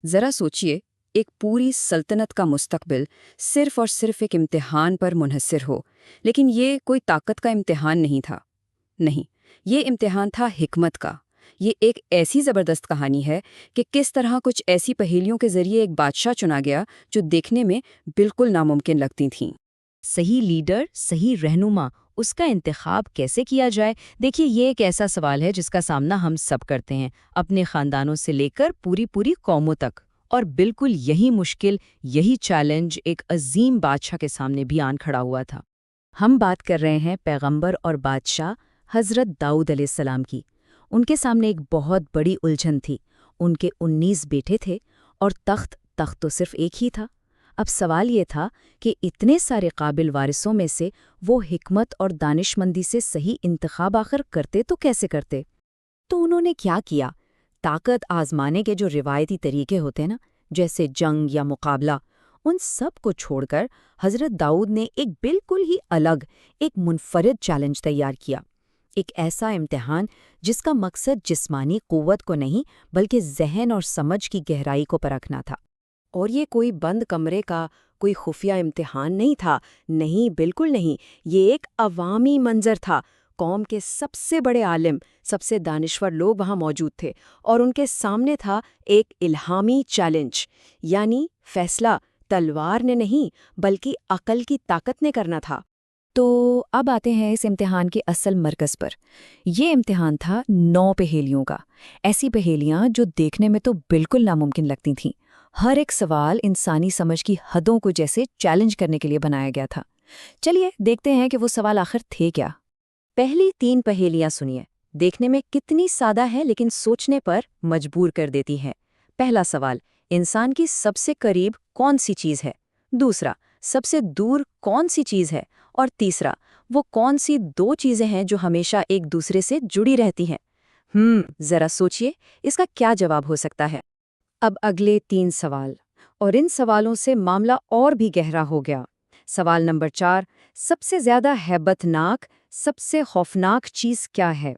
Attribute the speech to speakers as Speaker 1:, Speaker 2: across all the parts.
Speaker 1: ذرا سوچئے، ایک پوری سلطنت کا مستقبل صرف اور صرف ایک امتحان پر منحصر ہو، لیکن یہ کوئی طاقت کا امتحان نہیں تھا۔ نہیں، یہ امتحان تھا حکمت کا۔ یہ ایک ایسی زبردست کہانی ہے کہ کس طرح کچھ ایسی پہیلیوں کے ذریعے ایک بادشاہ چنا گیا جو دیکھنے میں بالکل ناممکن لگتی تھیں۔
Speaker 2: صحیح لیڈر، صحیح رہنما، اس کا انتخاب کیسے کیا جائے؟ دیکھیے، یہ ایک ایسا سوال ہے جس کا سامنا ہم سب کرتے ہیں، اپنے خاندانوں سے لے کر پوری قوموں تک۔ اور بالکل یہی مشکل، یہی چیلنج ایک عظیم بادشاہ کے سامنے بھی آن کھڑا ہوا تھا۔ ہم بات کر رہے ہیں پیغمبر اور بادشاہ حضرت داؤد علیہ السلام کی۔ ان کے سامنے ایک بہت بڑی الجھن تھی۔ ان کے 19 بیٹے تھے اور تخت تو صرف ایک ہی تھا۔ اب سوال یہ تھا کہ اتنے سارے قابل وارثوں میں سے وہ حکمت اور دانشمندی سے صحیح انتخاب آخر کرتے تو کیسے کرتے؟ تو انہوں نے کیا کیا؟ طاقت آزمانے کے جو روایتی طریقے ہوتے ہیں نا، جیسے جنگ یا مقابلہ، ان سب کو چھوڑ کر حضرت داؤد نے ایک بالکل ہی الگ، ایک منفرد چیلنج تیار کیا۔ ایک ایسا امتحان جس کا مقصد جسمانی قوت کو نہیں بلکہ ذہن اور سمجھ کی گہرائی کو پرکھنا تھا۔
Speaker 3: اور یہ کوئی بند کمرے کا کوئی خفیہ امتحان نہیں تھا، نہیں، بالکل نہیں، یہ ایک عوامی منظر تھا۔ قوم کے سب سے بڑے عالم، سب سے دانشور لوگ وہاں موجود تھے، اور ان کے سامنے تھا ایک الہامی چیلنج، یعنی فیصلہ تلوار نے نہیں بلکہ عقل کی طاقت نے کرنا تھا۔
Speaker 2: تو اب آتے ہیں اس امتحان کے اصل مرکز پر۔ یہ امتحان تھا 9 پہیلیوں کا، ایسی پہیلیاں جو دیکھنے میں تو بالکل ناممکن لگتی تھیں۔ ہر ایک سوال انسانی سمجھ کی حدوں کو جیسے چیلنج کرنے کے لیے بنایا گیا تھا۔ چلیے دیکھتے ہیں کہ وہ سوال آخر تھے کیا۔
Speaker 3: پہلی 3 پہیلیاں سنیے، دیکھنے میں کتنی سادہ ہے لیکن سوچنے پر مجبور کر دیتی ہے۔ پہلا سوال، انسان کی سب سے قریب کون سی چیز ہے؟ دوسرا، سب سے دور کون سی چیز ہے؟ اور تیسرا، وہ کون سی 2 چیزیں ہیں جو ہمیشہ ایک دوسرے سے جڑی رہتی ہیں؟ ذرا سوچئے، اس کا کیا جواب ہو سکتا ہے؟ اب اگلے 3 سوال، اور ان سوالوں سے معاملہ اور بھی گہرا ہو گیا۔ سوال نمبر 4، سب سے زیادہ ہیبت ناک، سب سے خوفناک چیز کیا ہے؟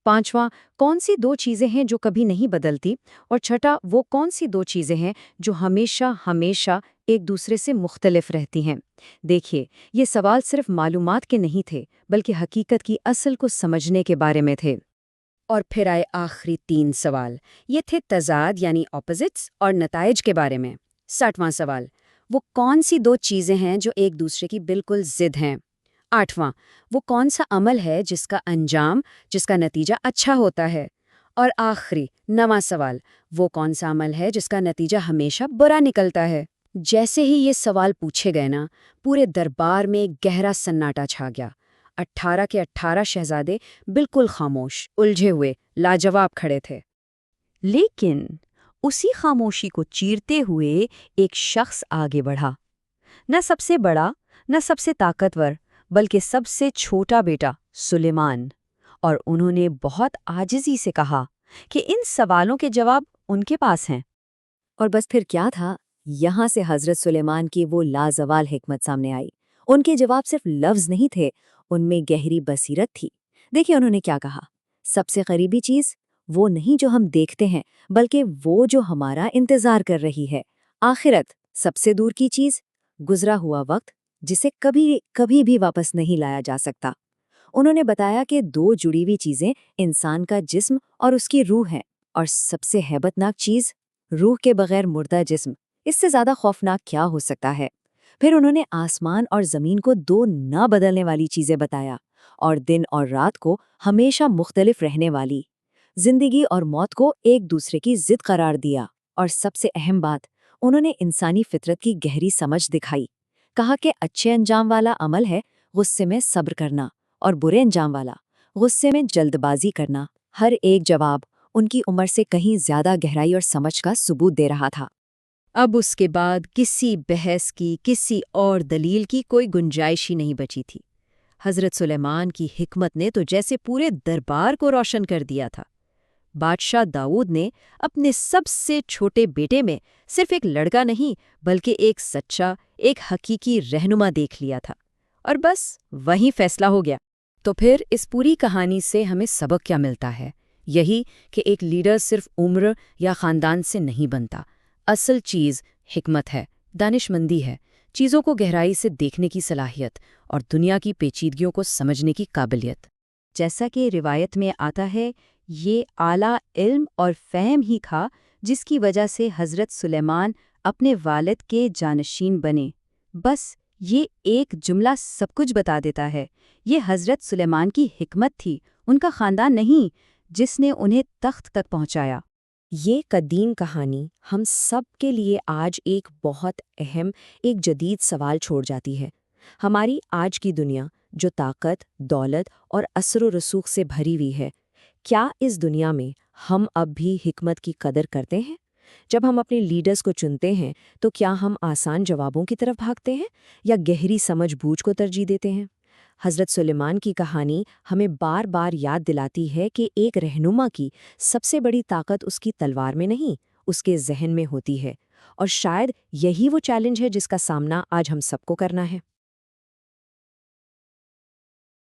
Speaker 3: 5واں، کون سی 2 چیزیں ہیں جو کبھی نہیں بدلتی؟ اور 6واں، وہ کون سی 2 چیزیں ہیں جو ہمیشہ ایک دوسرے سے مختلف رہتی ہیں؟ دیکھیے، یہ سوال صرف معلومات کے نہیں تھے بلکہ حقیقت کی اصل کو سمجھنے کے بارے میں تھے۔ اور پھر آئے آخری 3 سوال، یہ تھے تضاد یعنی اپوزٹس اور نتائج کے بارے میں۔ 7واں سوال، وہ کون سی 2 چیزیں ہیں جو ایک دوسرے کی بالکل ضد ہیں؟ 8واں، وہ کون سا عمل ہے جس کا نتیجہ اچھا ہوتا ہے؟ اور آخری 9واں سوال، وہ کون سا عمل ہے جس کا نتیجہ ہمیشہ برا نکلتا ہے؟ جیسے ہی یہ سوال پوچھے گئے نا، پورے دربار میں گہرا سناٹا چھا گیا۔ 18 کے 18 شہزادے بالکل خاموش، الجھے ہوئے، لاجواب کھڑے تھے۔
Speaker 2: لیکن اسی خاموشی کو چیرتے ہوئے ایک شخص آگے بڑھا، نہ سب سے بڑا، نہ سب سے طاقتور، بلکہ سب سے چھوٹا بیٹا سلیمان۔ اور انہوں نے بہت عاجزی سے کہا کہ ان سوالوں کے جواب ان کے پاس ہیں۔
Speaker 3: اور بس پھر کیا تھا؟ یہاں سے حضرت سلیمان کی وہ لازوال حکمت سامنے آئی۔ ان کے جواب صرف لفظ نہیں تھے، ان میں گہری بصیرت تھی۔ دیکھیں انہوں نے کیا کہا، سب سے قریبی چیز وہ نہیں جو ہم دیکھتے ہیں بلکہ وہ جو ہمارا انتظار کر رہی ہے۔ آخرت سب سے دور کی چیز، گزرا ہوا وقت جسے کبھی بھی واپس نہیں لایا جا سکتا۔ انہوں نے بتایا کہ 2 جڑی ہوئی چیزیں انسان کا جسم اور اس کی روح ہیں، اور سب سے ہیبت ناک چیز روح کے بغیر مردہ جسم۔ اس سے زیادہ خوفناک کیا ہو سکتا ہے؟ پھر انہوں نے آسمان اور زمین کو 2 نہ بدلنے والی چیزیں بتایا، اور دن اور رات کو ہمیشہ مختلف رہنے والی، زندگی اور موت کو ایک دوسرے کی ضد قرار دیا۔ اور سب سے اہم بات، انہوں نے انسانی فطرت کی گہری سمجھ دکھائی۔ کہا کہ اچھے انجام والا عمل ہے غصے میں صبر کرنا، اور برے انجام والا غصے میں جلد بازی کرنا۔ ہر ایک جواب ان کی عمر سے کہیں زیادہ گہرائی اور سمجھ کا ثبوت دے رہا تھا۔
Speaker 2: اب اس کے بعد کسی بحث کی، کسی اور دلیل کی کوئی گنجائش ہی نہیں بچی تھی۔ حضرت سلیمان کی حکمت نے تو جیسے پورے دربار کو روشن کر دیا تھا۔ بادشاہ داؤد نے اپنے سب سے چھوٹے بیٹے میں صرف ایک لڑکا نہیں بلکہ ایک سچا، ایک حقیقی رہنما دیکھ لیا تھا، اور بس وہیں فیصلہ ہو گیا۔
Speaker 1: تو پھر اس پوری کہانی سے ہمیں سبق کیا ملتا ہے؟ یہی کہ ایک لیڈر صرف عمر یا خاندان سے نہیں بنتا
Speaker 2: اصل چیز حکمت ہے، دانشمندی ہے، چیزوں کو گہرائی سے دیکھنے کی صلاحیت اور دنیا کی پیچیدگیوں کو سمجھنے کی قابلیت۔
Speaker 3: جیسا کہ روایت میں آتا ہے، یہ اعلیٰ علم اور فہم ہی تھا جس کی وجہ سے حضرت سلیمان اپنے والد کے جانشین بنے۔ بس یہ ایک جملہ سب کچھ بتا دیتا ہے۔ یہ حضرت سلیمان کی حکمت تھی، ان کا خاندان نہیں، جس نے انہیں تخت تک پہنچایا۔
Speaker 4: یہ قدیم کہانی ہم سب کے لیے آج ایک بہت اہم، ایک جدید سوال چھوڑ جاتی ہے۔ ہماری آج کی دنیا جو طاقت، دولت اور اثر و رسوخ سے بھری ہوئی ہے، کیا اس دنیا میں ہم اب بھی حکمت کی قدر کرتے ہیں؟ جب ہم اپنے لیڈرز کو چنتے ہیں تو کیا ہم آسان جوابوں کی طرف بھاگتے ہیں یا گہری سمجھ بوجھ کو ترجیح دیتے ہیں؟ حضرت سلیمان کی کہانی ہمیں بار بار یاد دلاتی ہے کہ ایک رہنما کی سب سے بڑی طاقت اس کی تلوار میں نہیں، اس کے ذہن میں ہوتی ہے، اور شاید یہی وہ چیلنج ہے جس کا سامنا آج ہم سب کو کرنا ہے۔